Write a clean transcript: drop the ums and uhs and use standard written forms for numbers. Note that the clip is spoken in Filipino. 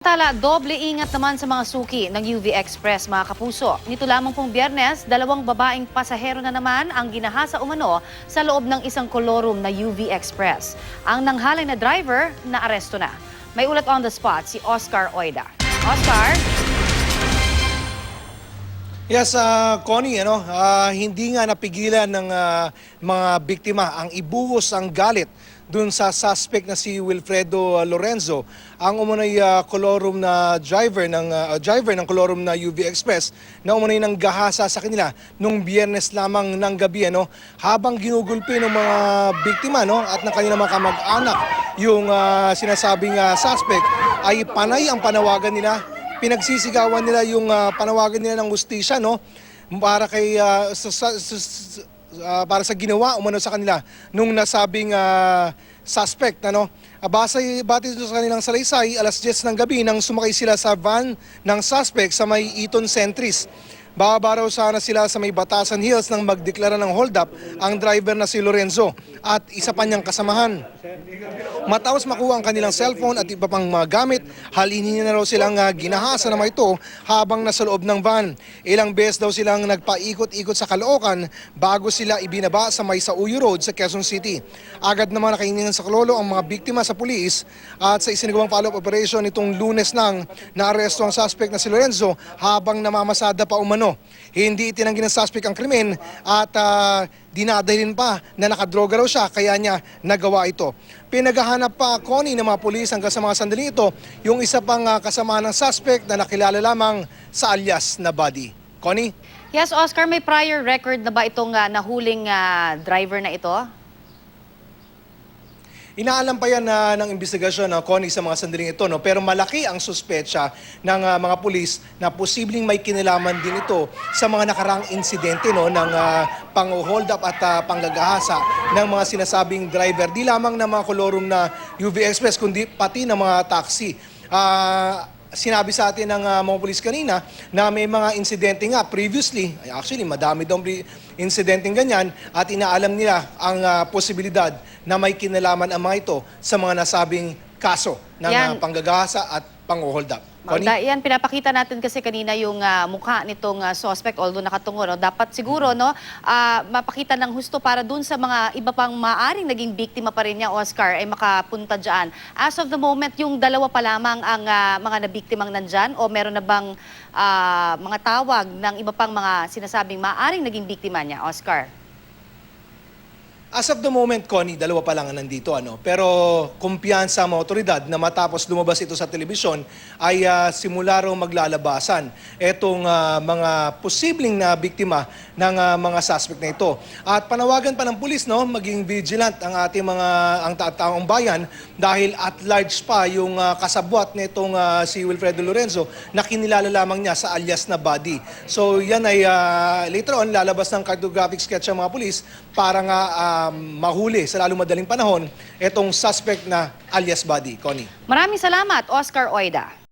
Tala, doble ingat naman sa mga suki ng UV Express, mga kapuso. Nito lamang pong Biyernes, dalawang babaeng pasahero na naman ang ginahasa umano sa loob ng isang kolorum na UV Express. Ang nanghalay na driver na aresto na. May ulat on the spot si Oscar Oida. Oscar? Yes, Connie, hindi nga napigilan ng mga biktima ang ibuhos ang galit dun sa suspect na si Wilfredo Lorenzo, ang umunay kolorum na driver ng kolorum na UV Express na umunay ng gahasa sa kanila nung Biyernes lamang ng gabi, habang ginugulpi ng mga biktima at ng kanilang mga kamag-anak yung sinasabing suspect ay panay ang panawagan nila. Pinagsisigawan nila yung panawagan nila ng hustisya para kay para sa ginawa umano sa kanila nung nasabing suspect batid sa kanilang salaysay, alas 10 ng gabi nang sumakay sila sa van ng suspect sa may Eton Centris. Bababa raw sana sila sa may Batasan Hills nang magdeklara ng hold up ang driver na si Lorenzo at isa pa niyang kasamahan. Matapos makuha ang kanilang cellphone at iba pang mga gamit, halinin na raw silang ginahasa na mga ito habang nasa loob ng van. Ilang beses daw silang nagpaikot-ikot sa Caloocan bago sila ibinaba sa may Sauyo Road sa Quezon City. Agad naman nakahiningan sa Klolo ang mga biktima sa pulis at sa isinagawang follow-up operation itong Lunes nang naaresto ang suspect na si Lorenzo habang namamasada pa umano. Hindi itinanggi ng suspect ang krimen at dinadahilin pa na nakadroga raw siya kaya niya nagawa ito. Pinaghahanap pa, Connie, ng mga pulis hanggang sa mga sandali ito yung isa pang kasama ng suspect na nakilala lamang sa alias na Buddy. Connie? Yes, Oscar, may prior record na ba itong nahuling driver na ito? Inaalam pa yan ng investigasyon Connie, sa mga sandaling ito. Pero malaki ang suspetsya ng mga pulis na posibleng may kinalaman din ito sa mga nakaraang insidente ng pang-hold up at panggagahasa ng mga sinasabing driver. Di lamang ng mga kolorum na UV Express, kundi pati ng mga taxi. Sinabi sa atin ng mga pulis kanina na may mga insidente nga previously, actually madami daw insidenteng ganyan at inaalam nila ang posibilidad na may kinalaman ang mga ito sa mga nasabing kaso ng panggagahasa at pang-hold up. Yan, pinapakita natin kasi kanina yung mukha nitong suspect, although nakatungo. Dapat siguro mapakita ng husto para dun sa mga iba pang maaring naging biktima pa rin niya, Oscar, ay makapunta dyan. As of the moment, yung dalawa pa lamang ang mga nabiktimang nandyan o meron na bang mga tawag ng iba pang mga sinasabing maaring naging biktima niya, Oscar? As of the moment, Connie, dalawa pa lang ang nandito. Pero kumpiyansa ang mga otoridad na matapos lumabas ito sa telebisyon ay simula raw maglalabasan itong mga posibleng na biktima ng mga suspect na ito. At panawagan pa ng pulis maging vigilant ang ating ang taong bayan dahil at large pa yung kasabwat nitong si Wilfredo Lorenzo na kinilala lamang niya sa alias na Buddy. So yan ay later on lalabas ng cartographic sketch ang mga pulis para nga mahuli sa lalong madaling panahon itong suspect na alias Buddy. Connie. Maraming salamat, Oscar Oida.